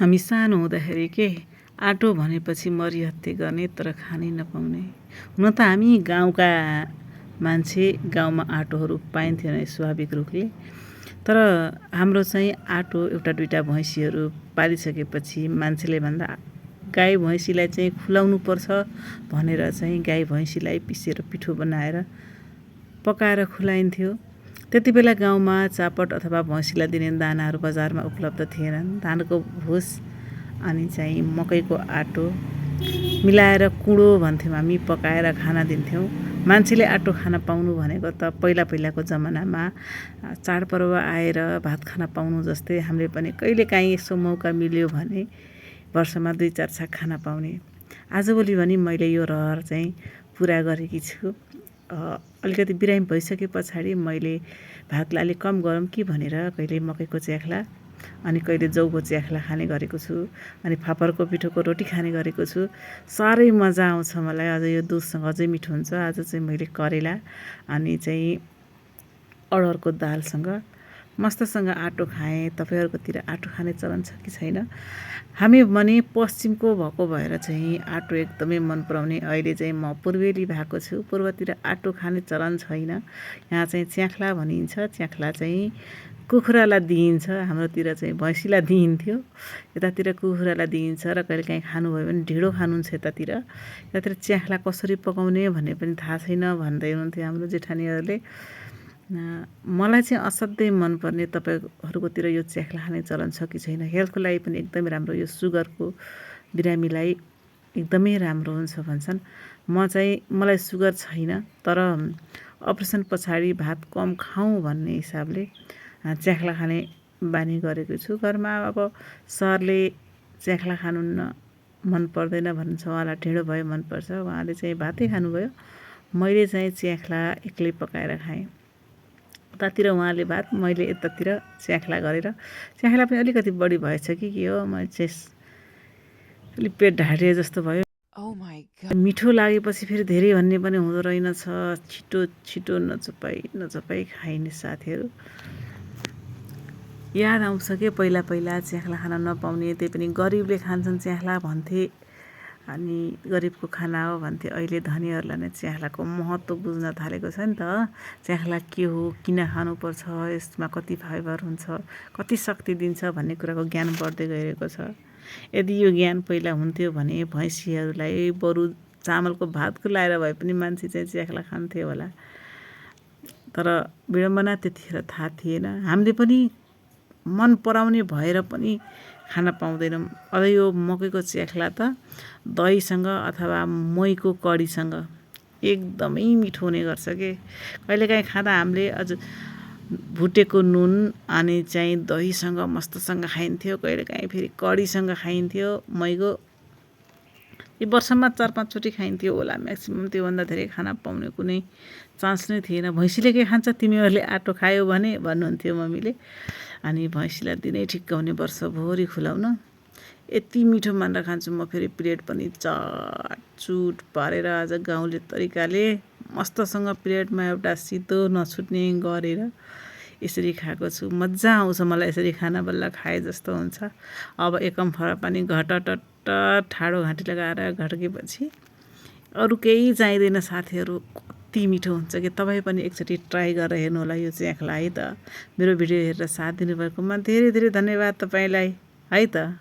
हामी सानो हुँदाखेरि के आटो भनेपछि मरिहत्ते गर्ने तर खानै नपाउने। हुन त हामी गाउँका मान्छे, गाउँमा आटोहरू पाइन्थ्यो नै स्वाभाविक रूपले। तर हाम्रो चाहिँ आटो एउटा दुईटा भैँसीहरू पालिसकेपछि मान्छेले भन्दा गाई भैँसीलाई चाहिँ खुलाउनु पर्छ भनेर चाहिँ गाई भैँसीलाई पिसेर पिठो बनाएर पकाएर खुलाइन्थ्यो। त्यति बेला गाउँमा चापट अथवा भैँसीलाई दिने दानाहरू बजारमा उपलब्ध थिएनन्। धानको भुस अनि चाहिँ मकैको आटो मिलाएर कुँडो भन्थ्यौँ हामी, पकाएर खाना दिन्थ्यौँ। मान्छेले आटो खान पाउनु भनेको त पहिलाको जमानामा चाडपर्व आएर भात खान पाउनु जस्तै हामीले पनि कहिलेकाहीँ यसो मौका मिल्यो भने वर्षमा 2-4 छाक खान पाउने। आजभोलि भने मैले यो रहर चाहिँ पुरा गरेकी छु। अलिकति बिरामी भइसके पछाडि मैले भातलाई अलिक कम गरौँ कि भनेर कहिले मकैको च्याख्ला अनि कहिले जौको च्याख्ला खाने गरेको छु, अनि फापरको पिठोको रोटी खाने गरेको छु। साह्रै मजा आउँछ मलाई। अझ यो दुधसँग अझै मिठो हुन्छ। आज चाहिँ मैले करेला अनि चाहिँ अडहरको दालसँग मस्तसँग आटो खाएँ। तपाईँहरूकोतिर आटो खाने चलन छ कि छैन? हामी भने पश्चिमको भएको भएर चाहिँ आटो एकदमै मन पराउने। अहिले चाहिँ म पूर्वेली भएको छु। पूर्वतिर आटो खाने चलन छैन। यहाँ चाहिँ च्याख्ला भनिन्छ। च्याख्ला चाहिँ कुखुरालाई दिइन्छ। हाम्रोतिर चाहिँ भैँसीलाई दिइन्थ्यो, यतातिर कुखुरालाई दिइन्छ। र कहिलेकाहीँ खानुभयो भने ढिँडो खानुहुन्छ यतातिर। यतातिर च्याख्ला कसरी पकाउने भन्ने पनि थाहा छैन भन्दै हुनुहुन्थ्यो हाम्रो जेठानीहरूले। मलाई चाहिँ असाध्यै मनपर्ने। तपाईँहरूकोतिर यो च्याख्ला खाने चलन छ कि छैन? हेल्थको लागि पनि एकदमै राम्रो। यो सुगरको बिरामीलाई एकदमै राम्रो हुन्छ भन्छन्। मलाई सुगर छैन, तर अपरेसन पछाडि भात कम खाउँ भन्ने हिसाबले च्याख्ला खाने बानी गरेको छु। घरमा अब सरले च्याख्ला खानुहुन्न, मन पर्दैन भन्नुहुन्छ। उहाँलाई ढिँडो भयो मनपर्छ, उहाँले चाहिँ भातै खानुभयो। मैले चाहिँ च्याख्ला एक्लै पकाएर खाएँ। उतातिर उहाँले भात, मैले यतातिर च्याख्ला गरेर। च्याख्ला पनि अलिकति बढी भएछ कि के हो, मैले चाहिँ अलिक पेट ढाडिए जस्तो भयो। मिठो लागेपछि फेरि धेरै भन्ने पनि हुँदो रहेनछ। छिटो छिटो नचपाई खाइने साथीहरू याद आउँछ कि पहिला च्याख्ला खान नपाउने, त्यही पनि गरिबले खान्छन् च्याख्ला भन्थे, अनि गरिबको खाना हो भन्थे। अहिले धनीहरूलाई नै च्याख्लाको महत्त्व बुझ्न थालेको छ नि त। च्याख्ला के हो, किन खानुपर्छ, यसमा कति फाइबर हुन्छ, कति शक्ति दिन्छ भन्ने कुराको ज्ञान बढ्दै गइरहेको छ। यदि यो ज्ञान पहिला हुन्थ्यो भने भैँसीहरूलाई बरु चामलको भात खुलाएर भए पनि मान्छे चाहिँ च्याख्ला खान्थ्यो होला। तर विडम्बना त्यतिखेर थाहा थिएन। हामीले पनि मन पराउने भएर पनि खान पाउँदैनौँ। अझ यो मकैको च्याख्ला त दहीसँग अथवा मोहीको कढीसँग एकदमै मिठो हुने गर्छ के। कहिलेकाहीँ खाँदा हामीले अझ भुटेको नुन अनि चाहिँ दहीसँग मस्तसँग खाइन्थ्यो। कहिलेकाहीँ फेरि कढीसँग खाइन्थ्यो। मोहीको यो वर्षमा 4-5 चोटि खाइन्थ्यो होला म्याक्सिमम्। त्योभन्दा धेरै खान पाउने कुनै चान्स नै थिएन। भैँसीले के खान्छ, तिमीहरूले आटो खायो भने भन्नुहुन्थ्यो मम्मीले। अनि भैँसीलाई दिनै ठिक्क हुने वर्षभरि खुलाउन। यति मिठो मानेर खान्छु म। फेरि प्लेट पनि चटचुट पारेर आज गाउँले तरिकाले मस्तसँग प्लेटमा एउटा सितो नछुट्ने गरेर यसरी खाएको छु। मजा आउँछ मलाई यसरी खाना बल्ल खाए जस्तो हुन्छ। अब एकमफरा पनि घटटट्ट ठाडो घाँटी लगाएर घड्केपछि अरू केही चाहिँदैन साथीहरू। कति मिठो हुन्छ कि। तपाईँ पनि एकचोटि ट्राई गरेर हेर्नु होला यो च्याख्ला है त। मेरो भिडियो हेरेर साथ दिनुभएकोमा धेरै धेरै धन्यवाद तपाईँलाई है त।